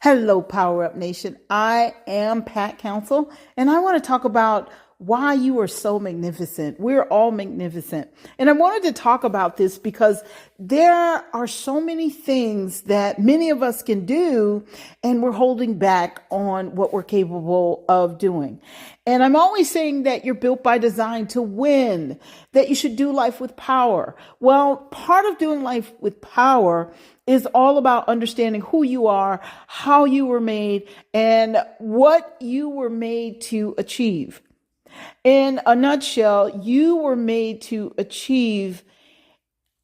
Hello, Power Up Nation. I am Pat Council, and I want to talk about why you are so magnificent. We're all magnificent. And I wanted to talk about this because there are so many things that many of us can do, and we're holding back on what we're capable of doing. And I'm always saying that you're built by design to win, that you should do life with power. Well, part of doing life with power is all about understanding who you are, how you were made, and what you were made to achieve. In a nutshell, you were made to achieve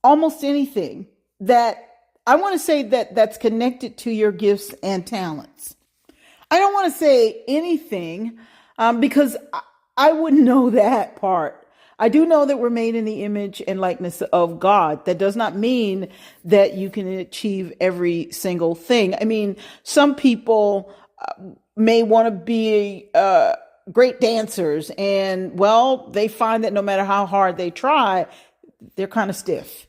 almost anything that I want to say that's connected to your gifts and talents. I don't want to say anything because I wouldn't know that part. I do know that we're made in the image and likeness of God. That does not mean that you can achieve every single thing. I mean, some people may want to be great dancers, and well, they find that no matter how hard they try, they're kind of stiff.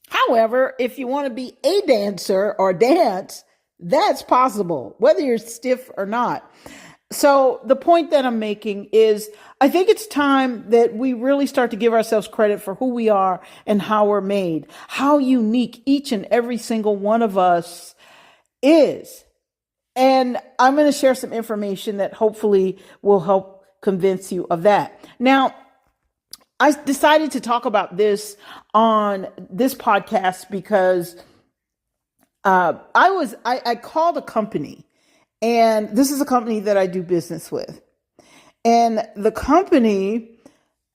However, if you want to be a dancer or dance, that's possible, whether you're stiff or not. So the point that I'm making is I think it's time that we really start to give ourselves credit for who we are and how we're made, how unique each and every single one of us is. And I'm going to share some information that hopefully will help convince you of that. Now, I decided to talk about this on this podcast because I called a company. And this is a company that I do business with. And the company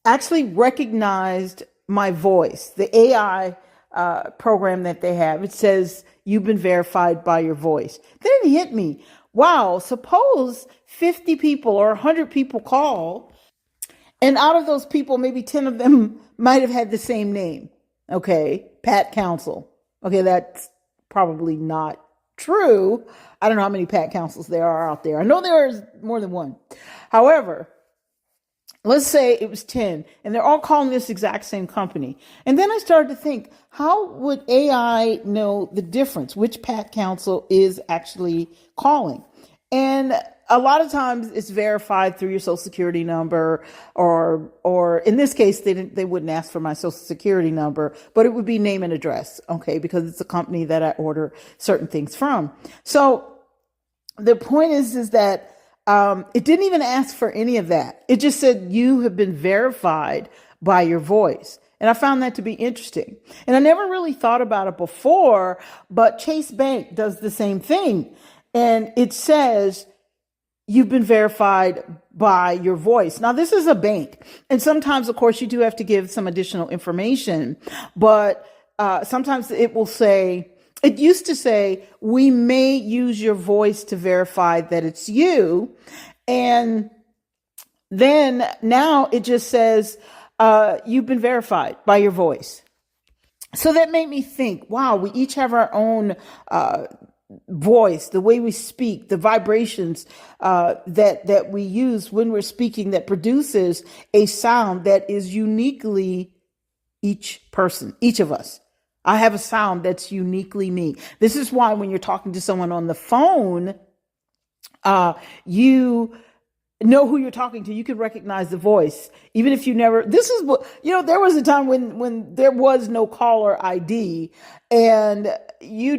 actually recognized my voice, the AI program that they have. It says, you've been verified by your voice. Then it hit me. Wow, suppose 50 people or 100 people call, and out of those people, maybe 10 of them might have had the same name. Okay, Pat Council. Okay, that's probably not true. I don't know how many Pat Councils there are out there. I know there is more than one. However, let's say it was 10 and they're all calling this exact same company. And then I started to think, how would AI know the difference, which Pat Council is actually calling? And a lot of times it's verified through your social security number, or in this case, they wouldn't ask for my social security number, but it would be name and address. Okay. Because it's a company that I order certain things from. So the point is that, it didn't even ask for any of that. It just said, you have been verified by your voice. And I found that to be interesting. And I never really thought about it before, but Chase Bank does the same thing. And it says, you've been verified by your voice. Now, this is a bank. And sometimes, of course, you do have to give some additional information. But sometimes it will say, it used to say, we may use your voice to verify that it's you. And then now it just says, you've been verified by your voice. So that made me think, wow, we each have our own voice, the way we speak, the vibrations that we use when we're speaking that produces a sound that is uniquely each person, each of us. I have a sound that's uniquely me. This is why when you're talking to someone on the phone, you know who you're talking to. You can recognize the voice, even if you never, this is what, there was a time when there was no caller ID and you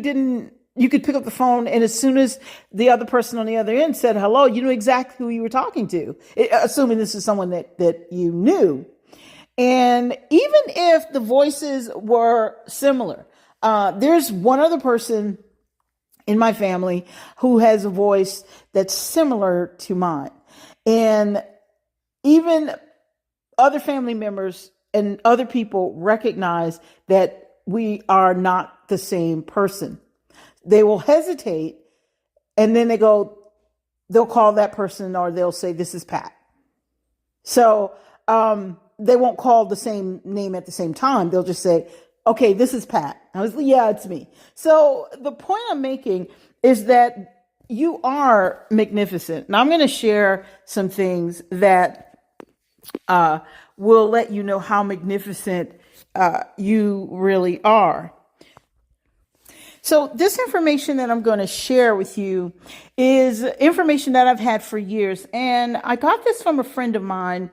could pick up the phone, and as soon as the other person on the other end said hello, you knew exactly who you were talking to, assuming this is someone that you knew. And even if the voices were similar, there's one other person in my family who has a voice that's similar to mine. And even other family members and other people recognize that we are not the same person. They will hesitate, and then they'll call that person, or they'll say, this is Pat. So they won't call the same name at the same time. They'll just say, okay, this is Pat. Yeah, it's me. So the point I'm making is that you are magnificent. Now I'm going to share some things that will let you know how magnificent you really are. So this information that I'm going to share with you is information that I've had for years. And I got this from a friend of mine.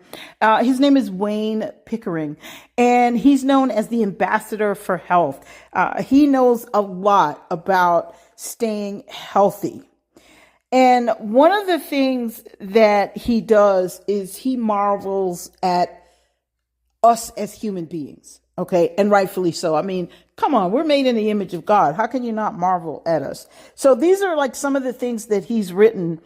His name is Wayne Pickering, and he's known as the ambassador for health. He knows a lot about staying healthy. And one of the things that he does is he marvels at us as human beings. Okay. And rightfully so. I mean, come on, we're made in the image of God. How can you not marvel at us? So these are like some of the things that he's written,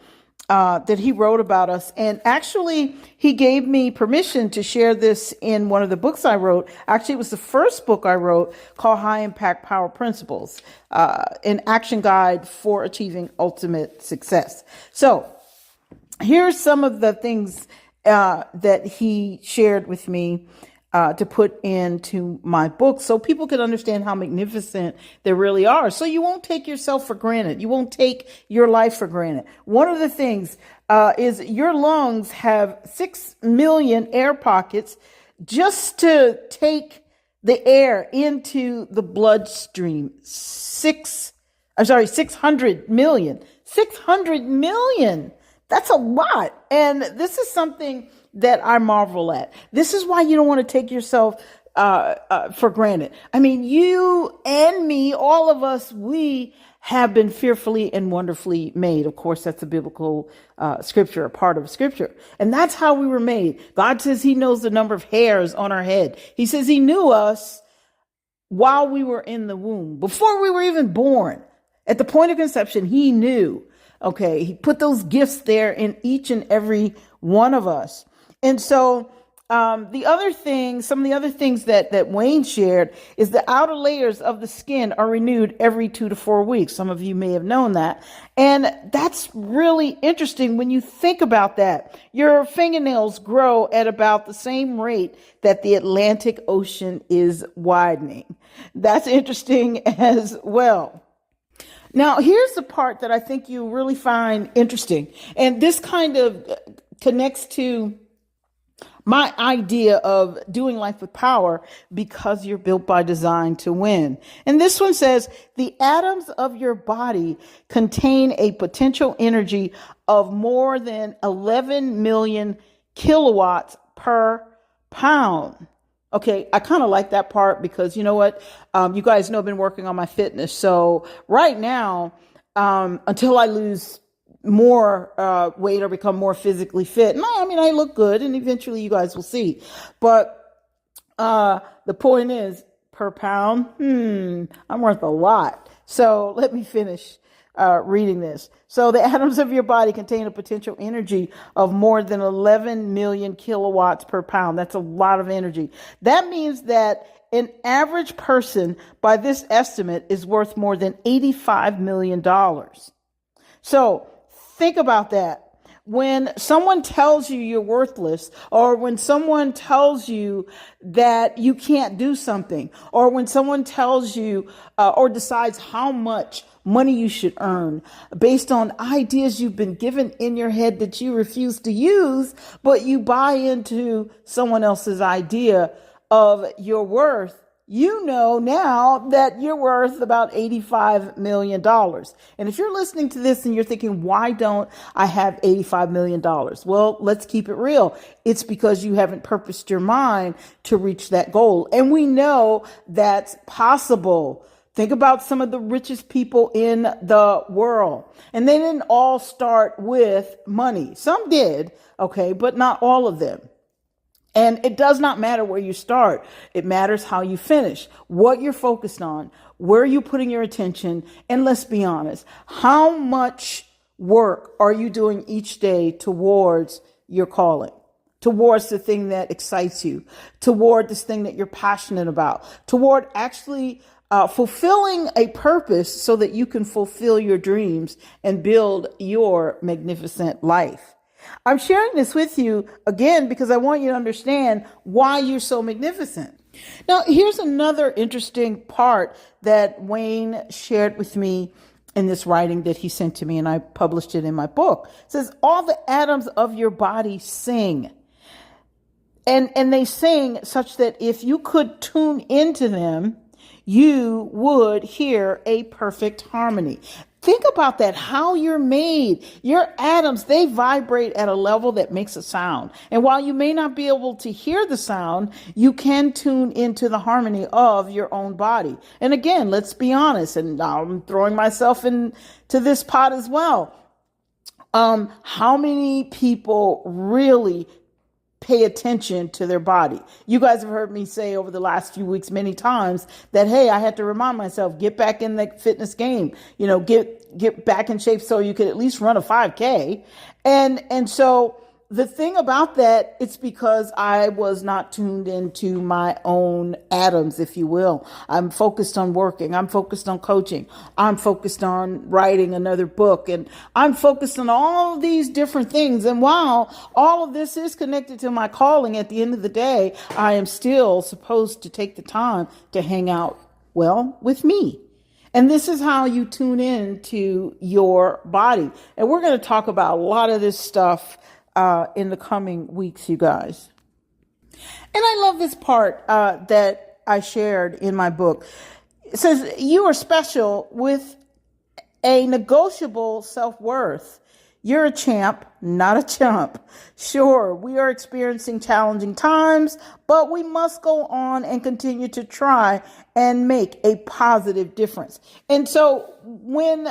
that he wrote about us. And actually, he gave me permission to share this in one of the books I wrote. Actually, it was the first book I wrote called High Impact Power Principles, an action guide for achieving ultimate success. So here's some of the things that he shared with me to put into my book so people can understand how magnificent they really are. So you won't take yourself for granted. You won't take your life for granted. One of the things is your lungs have 6 million air pockets just to take the air into the bloodstream. 600 million. 600 million. That's a lot. And this is something that I marvel at. This is why you don't want to take yourself for granted. I mean, you and me, all of us, we have been fearfully and wonderfully made. Of course, that's a biblical scripture, a part of scripture. And that's how we were made. God says he knows the number of hairs on our head. He says he knew us while we were in the womb, before we were even born. At the point of conception, he knew. Okay, he put those gifts there in each and every one of us. And so some of the other things that Wayne shared is the outer layers of the skin are renewed every 2 to 4 weeks. Some of you may have known that. And that's really interesting when you think about that. Your fingernails grow at about the same rate that the Atlantic Ocean is widening. That's interesting as well. Now, here's the part that I think you really find interesting. And this kind of connects to my idea of doing life with power, because you're built by design to win. And this one says, the atoms of your body contain a potential energy of more than 11 million kilowatts per pound. Okay, I kind of like that part because you know what? You guys know I've been working on my fitness. So right now, until I lose more weight or become more physically fit, no, I mean, I look good and eventually you guys will see. But the point is, per pound, I'm worth a lot. So let me finish reading this. So the atoms of your body contain a potential energy of more than 11 million kilowatts per pound. That's a lot of energy. That means that an average person, by this estimate, is worth more than $85 million. So think about that. When someone tells you you're worthless, or when someone tells you that you can't do something, or when someone tells you or decides how much money you should earn based on ideas you've been given in your head that you refuse to use, but you buy into someone else's idea of your worth, you know now that you're worth about $85 million. And if you're listening to this and you're thinking, why don't I have $85 million? Well, let's keep it real. It's because you haven't purposed your mind to reach that goal. And we know that's possible. Think about some of the richest people in the world. And they didn't all start with money. Some did, okay, but not all of them. And it does not matter where you start. It matters how you finish, what you're focused on, where you're putting your attention. And let's be honest, how much work are you doing each day towards your calling, towards the thing that excites you, toward this thing that you're passionate about, toward actually fulfilling a purpose so that you can fulfill your dreams and build your magnificent life. I'm sharing this with you again because I want you to understand why you're so magnificent. Now, here's another interesting part that Wayne shared with me in this writing that he sent to me, and I published it in my book. It says, all the atoms of your body sing. And they sing such that if you could tune into them, you would hear a perfect harmony. Think about that, how you're made. Your atoms, they vibrate at a level that makes a sound. And while you may not be able to hear the sound, you can tune into the harmony of your own body. And again, let's be honest, and I'm throwing myself into this pot as well. How many people really pay attention to their body? You guys have heard me say over the last few weeks many times that, hey, I had to remind myself, get back in the fitness game, get back in shape so you could at least run a 5K. And so the thing about that, it's because I was not tuned into my own atoms, if you will. I'm focused on working. I'm focused on coaching. I'm focused on writing another book. And I'm focused on all of these different things. And while all of this is connected to my calling, at the end of the day, I am still supposed to take the time to hang out, well, with me. And this is how you tune in to your body. And we're going to talk about a lot of this stuff in the coming weeks, you guys. And I love this part that I shared in my book. It says, you are special with a negotiable self-worth. You're a champ, not a chump. Sure, we are experiencing challenging times, but we must go on and continue to try and make a positive difference. And so when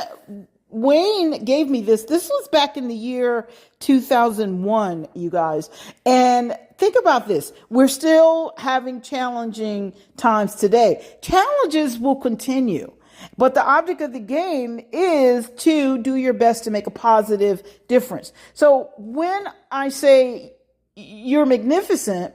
Wayne gave me this was back in the year 2001, you guys. And think about this. We're still having challenging times today. Challenges will continue, but the object of the game is to do your best to make a positive difference. So when I say you're magnificent,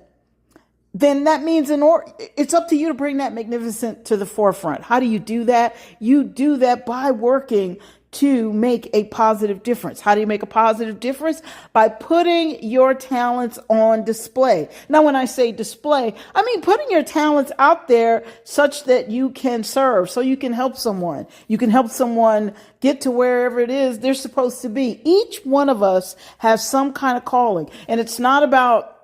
then that means it's up to you to bring that magnificent to the forefront. How do you do that? You do that by working to make a positive difference. How do you make a positive difference? By putting your talents on display. Now, when I say display, I mean putting your talents out there such that you can serve, so you can help someone. You can help someone get to wherever it is they're supposed to be. Each one of us has some kind of calling, and it's not about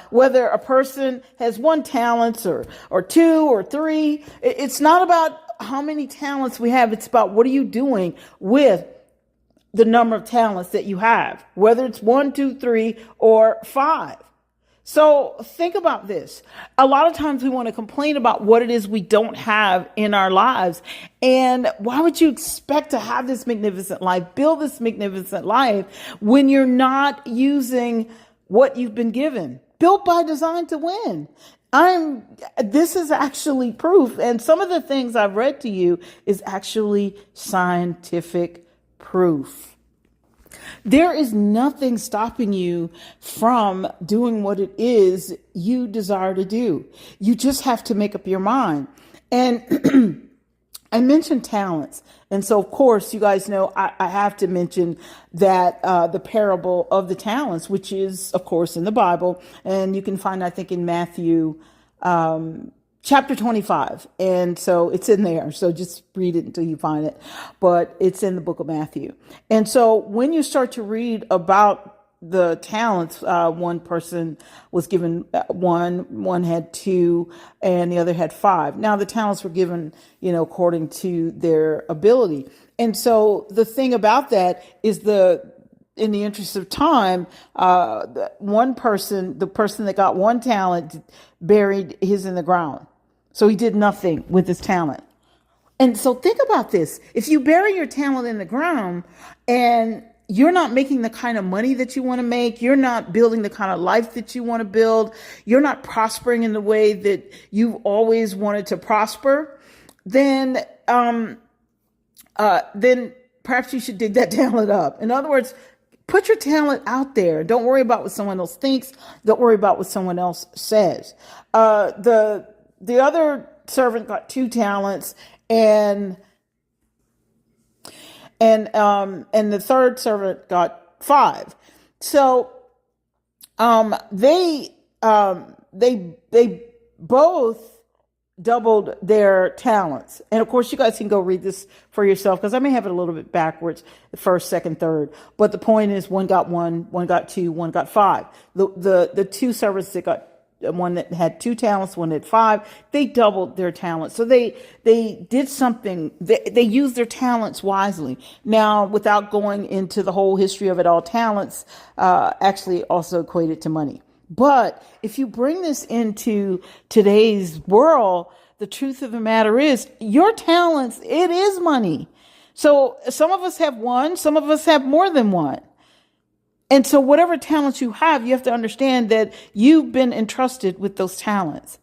whether a person has one talent or two or three. It's not about how many talents we have. It's about what are you doing with the number of talents that you have, whether it's 1, 2, 3, or 5. So think about this. A lot of times we want to complain about what it is we don't have in our lives. And why would you expect to have this magnificent life, build this magnificent life, when you're not using what you've been given? Built by design to win. This is actually proof. And some of the things I've read to you is actually scientific proof. There is nothing stopping you from doing what it is you desire to do. You just have to make up your mind. And I mentioned talents. And so, of course, you guys know I have to mention that the parable of the talents, which is, of course, in the Bible. And you can find, I think, in Matthew chapter 25. And so it's in there. So just read it until you find it. But it's in the book of Matthew. And so when you start to read about the talents, one person was given one had 2, and the other had 5. Now the talents were given, according to their ability. And so the thing about that is in the interest of time, the person that got one talent buried his in the ground. So he did nothing with his talent. And so think about this. If you bury your talent in the ground and you're not making the kind of money that you want to make, you're not building the kind of life that you want to build, you're not prospering in the way that you've always wanted to prosper, then perhaps you should dig that talent up. In other words, put your talent out there. Don't worry about what someone else thinks. Don't worry about what someone else says. The other servant got 2 talents, and the third servant got 5. So they both doubled their talents. And of course, you guys can go read this for yourself, because I may have it a little bit backwards, the first, second, third. But the point is, one got 1, one got 2, one got 5. The 2 servants that got one that had 2 talents, one had 5. They doubled their talents. So they did something. They used their talents wisely. Now, without going into the whole history of it all, talents actually also equated to money. But if you bring this into today's world, the truth of the matter is your talents, it is money. So some of us have one, some of us have more than one. And so whatever talents you have to understand that you've been entrusted with those talents.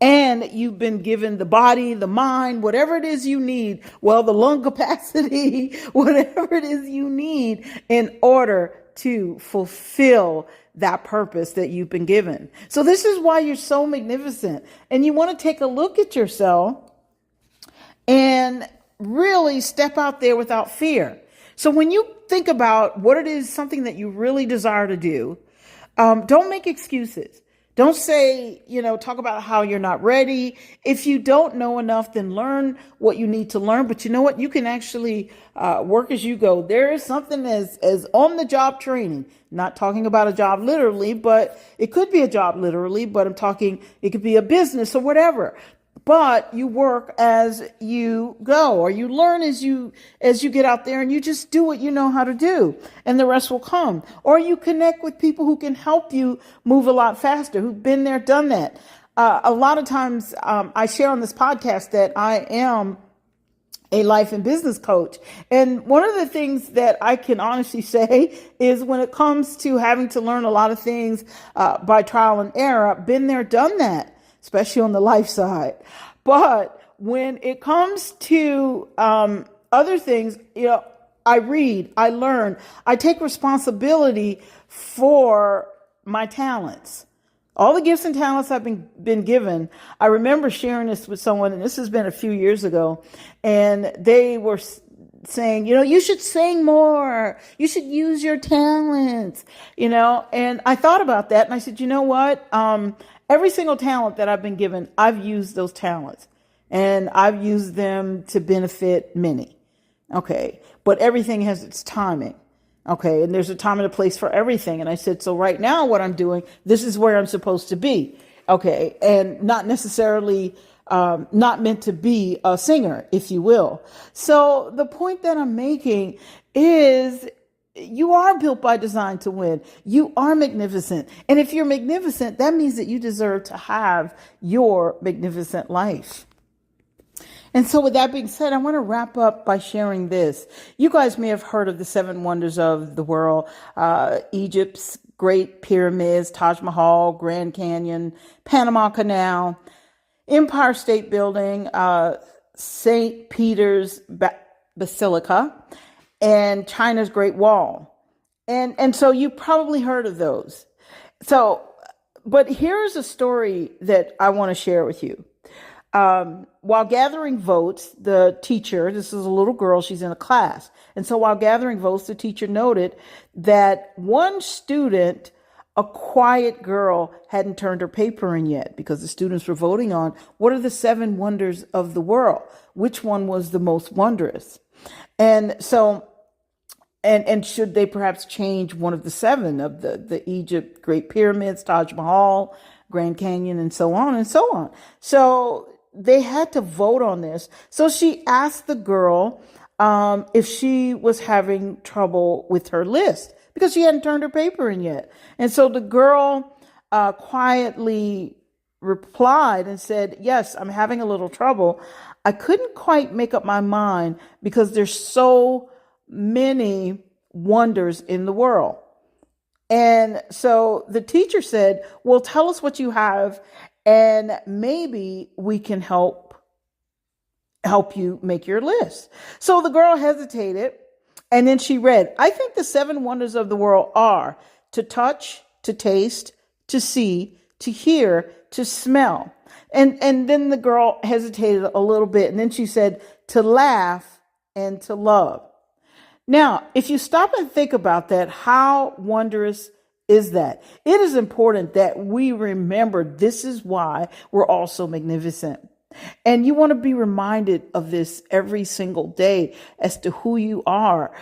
And you've been given the body, the mind, whatever it is you need. Well, the lung capacity, whatever it is you need in order to fulfill that purpose that you've been given. So this is why you're so magnificent. And you want to take a look at yourself and really step out there without fear. So when you think about what it is, something that you really desire to do, don't make excuses. Don't say, talk about how you're not ready. If you don't know enough, then learn what you need to learn. But you know what? You can actually work as you go. There is something as on the job training, not talking about a job literally, but it could be a job literally, but I'm talking, it could be a business or whatever. But you work as you go, or you learn as you get out there, and you just do what you know how to do, and the rest will come. Or you connect with people who can help you move a lot faster, who've been there, done that. A lot of times I share on this podcast that I am a life and business coach. And one of the things that I can honestly say is when it comes to having to learn a lot of things by trial and error, I've been there, done that, especially on the life side. But when it comes to other things, I read, I learn, I take responsibility for my talents. All the gifts and talents I've been given. I remember sharing this with someone, and this has been a few years ago, and they were saying, you should sing more. You should use your talents, and I thought about that, and I said, you know what? Every single talent that I've been given, I've used those talents, and I've used them to benefit many. Okay. But everything has its timing. Okay. And there's a time and a place for everything. And I said, so right now what I'm doing, this is where I'm supposed to be. Okay. And not necessarily, not meant to be a singer, if you will. So the point that I'm making is, you are built by design to win. You are magnificent. And if you're magnificent, that means that you deserve to have your magnificent life. And so with that being said, I want to wrap up by sharing this. You guys may have heard of the 7 wonders of the world, Egypt's Great Pyramids, Taj Mahal, Grand Canyon, Panama Canal, Empire State Building, St. Peter's Basilica, and China's Great Wall. And so you probably heard of those. So, but here's a story that I want to share with you. While gathering votes, the teacher, this is a little girl, she's in a class. And so while gathering votes, the teacher noted that one student, a quiet girl, hadn't turned her paper in yet, because the students were voting on what are the 7 wonders of the world? Which one was the most wondrous? And so, and should they perhaps change one of the 7 of the Egypt Great Pyramids, Taj Mahal, Grand Canyon, and so on and so on. So they had to vote on this. So she asked the girl if she was having trouble with her list, because she hadn't turned her paper in yet. And so the girl quietly replied and said, yes, I'm having a little trouble. I couldn't quite make up my mind because there's so many wonders in the world. And so the teacher said, well, tell us what you have, and maybe we can help you make your list. So the girl hesitated, and then she read, I think the 7 wonders of the world are to touch, to taste, to see, to hear, to smell. And then the girl hesitated a little bit, and then she said, to laugh and to love. Now, if you stop and think about that, how wondrous is that? It is important that we remember this is why we're all so magnificent. And you want to be reminded of this every single day as to who you are.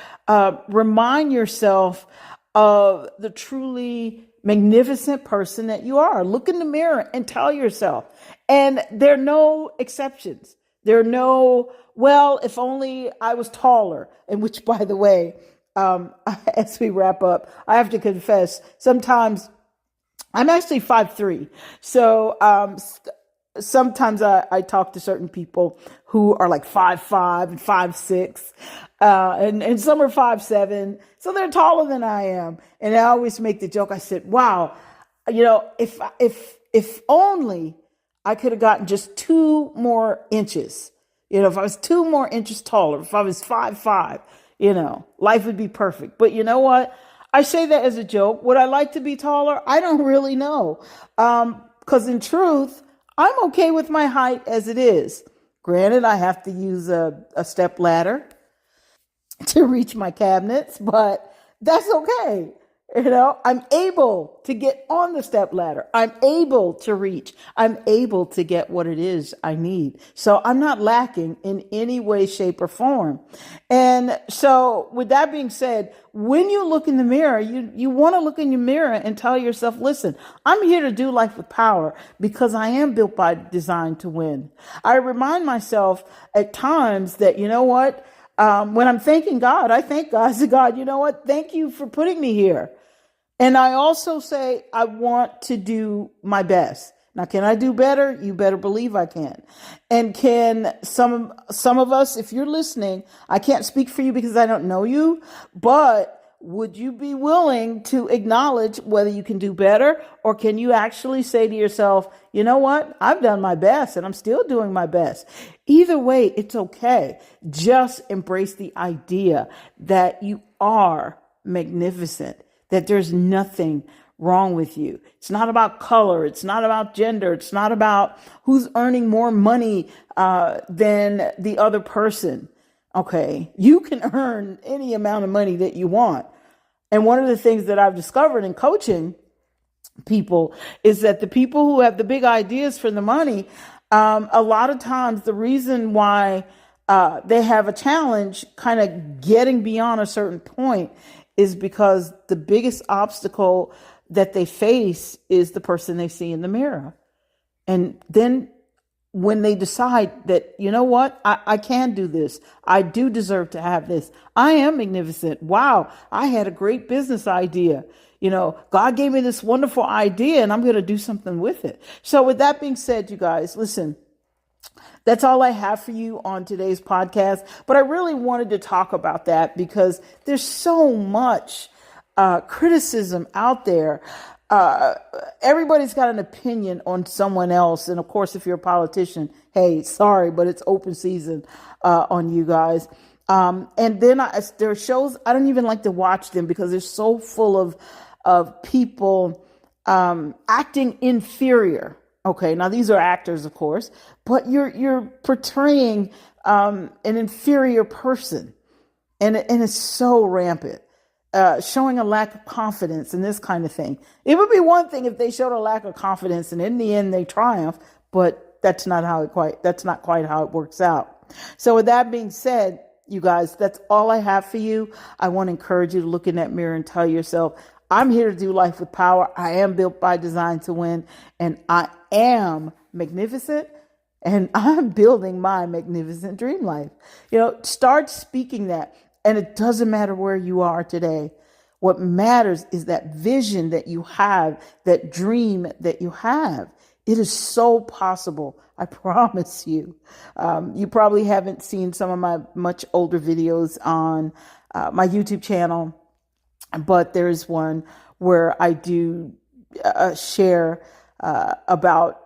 Remind yourself of the truly magnificent person that you are. Look in the mirror and tell yourself. And there are no exceptions. There are no, well, if only I was taller. And which, by the way, as we wrap up, I have to confess, sometimes I'm actually 5'3". So sometimes I talk to certain people who are like 5'5" and 5'6", and some are 5'7", so they're taller than I am. And I always make the joke. I said, "Wow, if only I could have gotten just 2 more inches. If I was 2 more inches taller, if I was 5'5", life would be perfect." But you know what? I say that as a joke. Would I like to be taller? I don't really know, because in truth, I'm okay with my height as it is. Granted, I have to use a step ladder to reach my cabinets, but that's okay. I'm able to get on the step ladder. I'm able to reach. I'm able to get what it is I need. So I'm not lacking in any way, shape, or form. And so with that being said, when you look in the mirror, you want to look in your mirror and tell yourself, listen, I'm here to do life with power because I am built by design to win. I remind myself at times that, you know what? When I'm thanking God, I thank God. I say, God, you know what? Thank you for putting me here. And I also say, I want to do my best. Now, can I do better? You better believe I can. And can some of us, if you're listening, I can't speak for you because I don't know you, but would you be willing to acknowledge whether you can do better, or can you actually say to yourself, you know what? I've done my best and I'm still doing my best. Either way, it's okay. Just embrace the idea that you are magnificent, that there's nothing wrong with you. It's not about color. It's not about gender. It's not about who's earning more money than the other person. Okay. You can earn any amount of money that you want. And one of the things that I've discovered in coaching people is that the people who have the big ideas for the money, a lot of times the reason why they have a challenge kind of getting beyond a certain point is because the biggest obstacle that they face is the person they see in the mirror. And then when they decide that, you know what, I can do this. I do deserve to have this. I am magnificent. Wow, I had a great business idea. God gave me this wonderful idea and I'm going to do something with it. So with that being said, you guys, listen, that's all I have for you on today's podcast. But I really wanted to talk about that because there's so much criticism out there. Everybody's got an opinion on someone else. And of course, if you're a politician, hey, sorry, but it's open season on you guys. And then there are shows, I don't even like to watch them because they're so full of people acting inferior. Okay, now these are actors, of course, but you're portraying an inferior person, and it's so rampant, showing a lack of confidence and this kind of thing. It would be one thing if they showed a lack of confidence and in the end they triumph, but that's not quite how it works out. So with that being said, you guys, that's all I have for you. I want to encourage you to look in that mirror and tell yourself, I'm here to do life with power. I am built by design to win, and I am magnificent, and I'm building my magnificent dream life. Start speaking that, and it doesn't matter where you are today. What matters is that vision that you have, that dream that you have. It is so possible. I promise you. You probably haven't seen some of my much older videos on my YouTube channel, but there's one where I do share about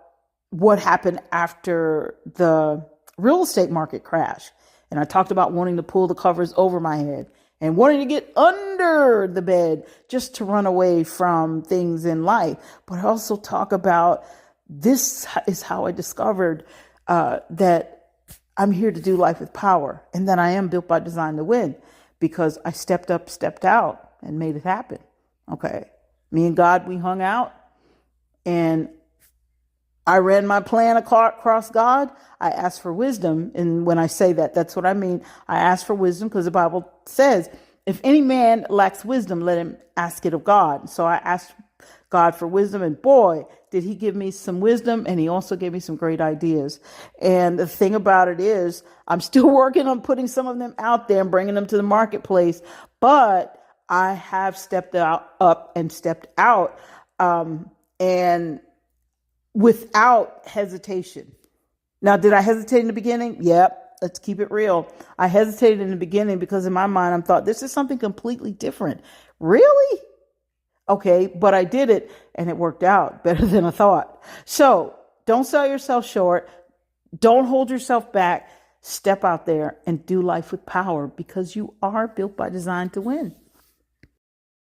what happened after the real estate market crash. And I talked about wanting to pull the covers over my head and wanting to get under the bed just to run away from things in life. But I also talk about this is how I discovered that I'm here to do life with power, and that I am built by design to win, because I stepped up, stepped out, and made it happen. Okay. Me and God, we hung out, and I ran my plan across God. I asked for wisdom. And when I say that, that's what I mean. I asked for wisdom because the Bible says, if any man lacks wisdom, let him ask it of God. So I asked God for wisdom. And boy, did he give me some wisdom, and he also gave me some great ideas. And the thing about it is, I'm still working on putting some of them out there and bringing them to the marketplace. But I have up and stepped out, and without hesitation. Now, did I hesitate in the beginning? Yep. Let's keep it real. I hesitated in the beginning because in my mind, I thought this is something completely different. Really? Okay. But I did it and it worked out better than I thought. So don't sell yourself short. Don't hold yourself back. Step out there and do life with power, because you are built by design to win.